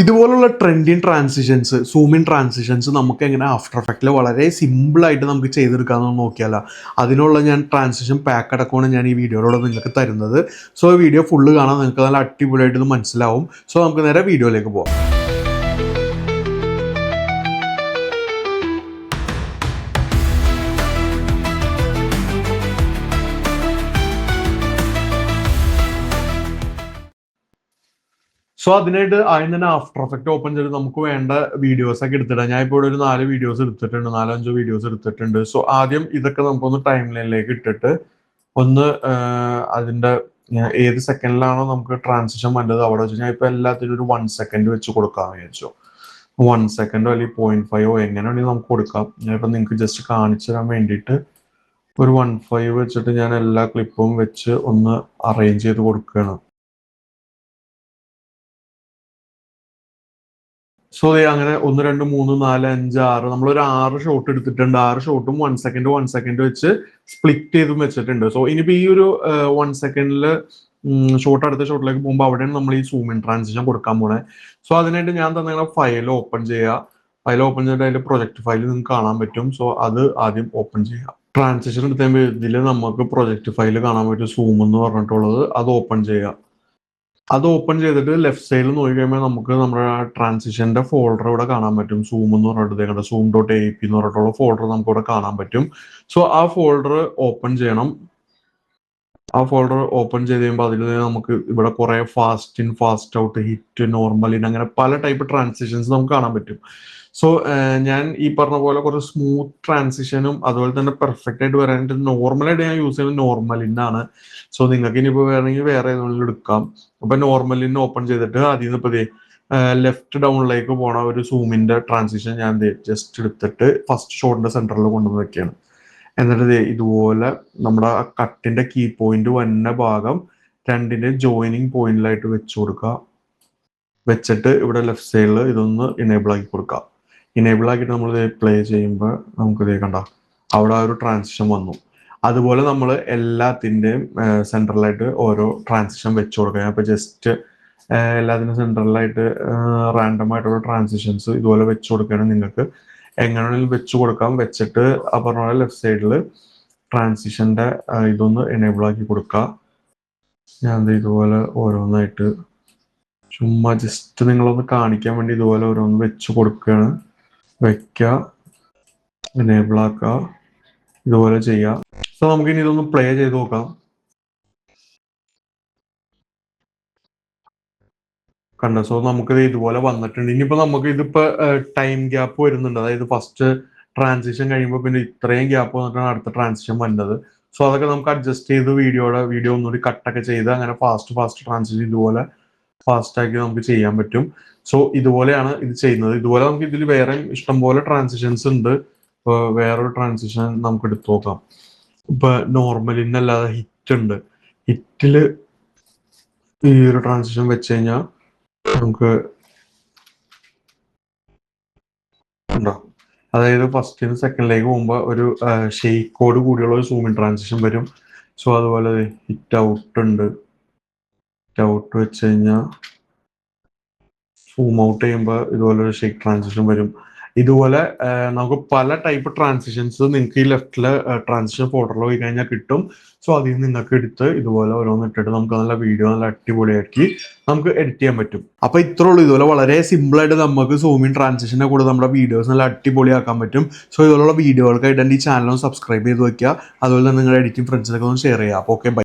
ഇതുപോലുള്ള trending transitions, സൂമിൻ transitions നമുക്ക് എങ്ങനെ ആഫ്റ്റർ എഫക്റ്റിൽ വളരെ സിമ്പിളായിട്ട് നമുക്ക് ചെയ്തെടുക്കാമെന്ന് നോക്കിയാലോ. അതിനുള്ള ഞാൻ ട്രാൻസിഷൻ പാക്ക് അടക്കമാണ് ഞാൻ ഈ വീഡിയോയിലൂടെ നിങ്ങൾക്ക് തരുന്നത്. സോ ഈ വീഡിയോ ഫുള്ള് കാണാൻ നിങ്ങൾക്ക് നല്ല അടിപൊളിയായിട്ട് ഇത് മനസ്സിലാവും. സോ നമുക്ക് നേരെ വീഡിയോയിലേക്ക് പോകാം. സോ അതിനായിട്ട് ആദ്യം തന്നെ ആഫ്റ്റർ എഫക്റ്റ് ഓപ്പൺ ചെയ്ത് നമുക്ക് വേണ്ട വീഡിയോസ് ഒക്കെ എടുത്തിടാം. ഞാൻ ഇപ്പോൾ ഒരു 4 വീഡിയോസ് എടുത്തിട്ടുണ്ട്, 4-5 വീഡിയോസ് എടുത്തിട്ടുണ്ട്. സോ ആദ്യം ഇതൊക്കെ നമുക്കൊന്ന് ടൈം ലൈനിലേക്ക് ഇട്ടിട്ട് ഒന്ന് അതിന്റെ ഏത് സെക്കൻഡിലാണോ നമുക്ക് ട്രാൻസിഷൻ വേണ്ടത് അവിടെ വെച്ച് ഞാൻ ഇപ്പൊ എല്ലാത്തിനും ഒരു 1 സെക്കൻഡ് വെച്ച് കൊടുക്കാമെന്ന് വിചാരിച്ചു. 1 സെക്കൻഡോ അല്ലെങ്കിൽ 0.5 എങ്ങനെ വേണമെങ്കിൽ നമുക്ക് കൊടുക്കാം. ഞാനിപ്പോ നിങ്ങൾക്ക് ജസ്റ്റ് കാണിച്ചു തരാൻ വേണ്ടിയിട്ട് ഒരു 1.5 വെച്ചിട്ട് ഞാൻ എല്ലാ ക്ലിപ്പും വെച്ച് ഒന്ന് അറേഞ്ച് ചെയ്ത് കൊടുക്കുകയാണ്. സോ അങ്ങനെ 1, 2, 3, 4, 5, 6 നമ്മളൊരു 6 ഷോട്ട് എടുത്തിട്ടുണ്ട്. 6 ഷോട്ടും 1 സെക്കൻഡ് വെച്ച് സ്പ്ലിറ്റ് ചെയ്തും വെച്ചിട്ടുണ്ട്. സോ ഇനിയിപ്പോ ഈ ഒരു 1 സെക്കൻഡില് ഷോട്ട് അടുത്ത ഷോട്ടിലേക്ക് പോകുമ്പോൾ അവിടെയാണ് നമ്മൾ ഈ സൂം ഇൻ ട്രാൻസിഷൻ കൊടുക്കാൻ പോണേ. സോ അതിനായിട്ട് ഞാൻ തന്നെ ഫയൽ ഓപ്പൺ ചെയ്യുക. ഫയൽ ഓപ്പൺ ചെയ്തിട്ട് അതിന്റെ പ്രൊജക്ട് ഫയൽ നിങ്ങൾക്ക് കാണാൻ പറ്റും. സോ അത് ആദ്യം ഓപ്പൺ ചെയ്യുക. ട്രാൻസിഷൻ എടുത്ത് കഴിയുമ്പോൾ ഇതിൽ നമുക്ക് പ്രൊജക്ട് ഫയൽ കാണാൻ പറ്റും, സൂം എന്ന് പറഞ്ഞിട്ടുള്ളത്. അത് ഓപ്പൺ ചെയ്യുക. അത് ഓപ്പൺ ചെയ്തിട്ട് ലെഫ്റ്റ് സൈഡിൽ നോക്കി കഴിയുമ്പോൾ നമുക്ക് നമ്മുടെ ട്രാൻസിഷന്റെ ഫോൾഡർ ഇവിടെ കാണാൻ പറ്റും. സൂം എന്ന് പറഞ്ഞിട്ട് സൂം .ap എന്ന് പറഞ്ഞിട്ടുള്ള ഫോൾഡർ നമുക്ക് ഇവിടെ കാണാൻ പറ്റും. സോ ആ ഫോൾഡർ ഓപ്പൺ ചെയ്യണം. ആ ഫോൾഡർ ഓപ്പൺ ചെയ്ത് കഴിയുമ്പോൾ അതിൽ നമുക്ക് ഇവിടെ കുറെ fast in, fast out, hit, normal in, അങ്ങനെ പല ടൈപ്പ് ട്രാൻസിഷൻസ് നമുക്ക് കാണാൻ പറ്റും. സോ ഞാൻ ഈ പറഞ്ഞ പോലെ കുറച്ച് സ്മൂത്ത് ട്രാൻസിഷനും അതുപോലെ തന്നെ പെർഫെക്റ്റ് ആയിട്ട് വരാനായിട്ട് നോർമലായിട്ട് ഞാൻ യൂസ് ചെയ്യുന്നത് നോർമലിനാണ്. സോ നിങ്ങൾക്ക് ഇനിയിപ്പോൾ വേണമെങ്കിൽ വേറെ ഏതെങ്കിലും എടുക്കാം. അപ്പൊ നോർമലിന് ഓപ്പൺ ചെയ്തിട്ട് അതിൽ നിന്ന് ഇപ്പൊ ലെഫ്റ്റ് ഡൗണിലേക്ക് പോണ ഒരു സൂമിന്റെ ട്രാൻസിഷൻ ഞാൻ ജസ്റ്റ് എടുത്തിട്ട് ഫസ്റ്റ് ഷോട്ടിന്റെ സെന്ററിൽ കൊണ്ടുവന്ന് വെക്കുകയാണ്. എന്നിട്ട് ഇതുപോലെ നമ്മുടെ ആ കട്ടിന്റെ കീ പോയിന്റ് വന്ന ഭാഗം രണ്ടിന്റെ ജോയിനിങ് പോയിന്റിലായിട്ട് വെച്ചു കൊടുക്കുക. വെച്ചിട്ട് ഇവിടെ ലെഫ്റ്റ് സൈഡിൽ ഇതൊന്ന് ഇനേബിൾ ആക്കി കൊടുക്കുക. ഇനേബിൾ ആക്കിയിട്ട് നമ്മൾ പ്ലേ ചെയ്യുമ്പോൾ നമുക്ക് കണ്ട അവിടെ ആ ഒരു ട്രാൻസിഷൻ വന്നു. അതുപോലെ നമ്മൾ എല്ലാത്തിൻ്റെയും സെൻട്രലായിട്ട് ഓരോ ട്രാൻസിഷൻ വെച്ചു കൊടുക്കുക. അപ്പൊ ജസ്റ്റ് എല്ലാത്തിനും സെൻട്രലായിട്ട് റാൻഡം ആയിട്ടുള്ള ട്രാൻസിഷൻസ് ഇതുപോലെ വെച്ചു കൊടുക്കുകയാണെങ്കിൽ നിങ്ങൾക്ക് എങ്ങനെയാണെങ്കിലും വെച്ചു കൊടുക്കാം. വെച്ചിട്ട് ആ പറഞ്ഞ പോലെ ലെഫ്റ്റ് സൈഡിൽ ട്രാൻസിഷന്റെ ഇതൊന്ന് എനേബിൾ ആക്കി കൊടുക്കുക. ഞാൻ ഇതുപോലെ ഓരോന്നായിട്ട് ചുമ്മാ ജസ്റ്റ് നിങ്ങളൊന്ന് കാണിക്കാൻ വേണ്ടി ഇതുപോലെ ഓരോന്ന് വെച്ച് കൊടുക്കുകയാണ്. വെക്കുക, എനേബിൾ ആക്കുക, ഇതുപോലെ ചെയ്യാം. സോ നമുക്ക് ഇനി ഇതൊന്ന് പ്ലേ ചെയ്ത് നോക്കാം. കണ്ട, സോ നമുക്കിത് ഇതുപോലെ വന്നിട്ടുണ്ട്. ഇനിയിപ്പോ നമുക്ക് ഇതിപ്പോ ടൈം ഗ്യാപ്പ് വരുന്നുണ്ട്. അതായത് ഫസ്റ്റ് ട്രാൻസിഷൻ കഴിയുമ്പോൾ പിന്നെ ഇത്രയും ഗ്യാപ്പ് വന്നിട്ടാണ് അടുത്ത ട്രാൻസിഷൻ വന്നത്. സോ അതൊക്കെ നമുക്ക് അഡ്ജസ്റ്റ് ചെയ്ത് വീഡിയോ ഒന്നുകൂടി കട്ടൊക്കെ ചെയ്ത് അങ്ങനെ ഫാസ്റ്റ് ട്രാൻസിഷൻ ഇതുപോലെ ഫാസ്റ്റ് ആക്കി നമുക്ക് ചെയ്യാൻ പറ്റും. സോ ഇതുപോലെയാണ് ഇത് ചെയ്യുന്നത്. ഇതുപോലെ നമുക്ക് ഇതിൽ വേറെ ഇഷ്ടംപോലെ ട്രാൻസിഷൻസ് ഉണ്ട്. ഇപ്പൊ വേറൊരു ട്രാൻസിഷൻ നമുക്ക് എടുത്തു നോക്കാം. ഇപ്പൊ നോർമലിനല്ലാതെ ഹിറ്റ് ഉണ്ട്. ഹിറ്റില് ഈ ഒരു ട്രാൻസിഷൻ വെച്ച് കഴിഞ്ഞാൽ നമുക്ക് ഉണ്ടോ, അതായത് ഫസ്റ്റിന് സെക്കൻഡിലേക്ക് പോകുമ്പോൾ ഒരു ഷെയ്ക്കോട് കൂടിയുള്ള ഒരു സൂമിൻ ട്രാൻസിഷൻ വരും. സോ അതുപോലെ ഹിറ്റ് ഔട്ട് ഉണ്ട്. ഹിറ്റ് ഔട്ട് വെച്ച് കഴിഞ്ഞാൽ സൂം ഔട്ട് ചെയ്യുമ്പോൾ ഇതുപോലെ ഒരു ഷേക്ക് ട്രാൻസിഷൻ വരും. ഇതുപോലെ നമുക്ക് പല ടൈപ്പ് ട്രാൻസിഷൻസ് നിങ്ങൾക്ക് ഈ ലെഫ്റ്റിലെ ട്രാൻസിഷൻ ഫോൾഡറിൽ പോയി കഴിഞ്ഞാൽ കിട്ടും. സോ അതിൽ നിന്ന് നിങ്ങൾക്ക് എടുത്ത് ഇതുപോലെ ഓരോന്ന് ഇട്ടിട്ട് നമുക്ക് നല്ല വീഡിയോ നല്ല അടിപൊളിയാക്കി നമുക്ക് എഡിറ്റ് ചെയ്യാൻ പറ്റും. അപ്പൊ ഇത്രേ ഉള്ളൂ. ഇതുപോലെ വളരെ സിമ്പിൾ ആയിട്ട് നമുക്ക് സൂമിൻ ട്രാൻസിഷനെ കൂടെ നമ്മുടെ വീഡിയോസ് നല്ല അടിപൊളിയാക്കാൻ പറ്റും. സോ ഇതുപോലുള്ള വീഡിയോകൾക്കായിട്ട് എൻ്റെ ഈ ചാനൽ ഒന്ന് സബ്സ്ക്രൈബ് ചെയ്ത് വെക്കുക. അതുപോലെ തന്നെ നിങ്ങളുടെ എഡിറ്റിംഗ് ഫ്രണ്ട്സിനൊക്കെ ഒന്ന് ഷെയർ ചെയ്യുക. അപ്പോൾ ഓക്കെ, ബൈ.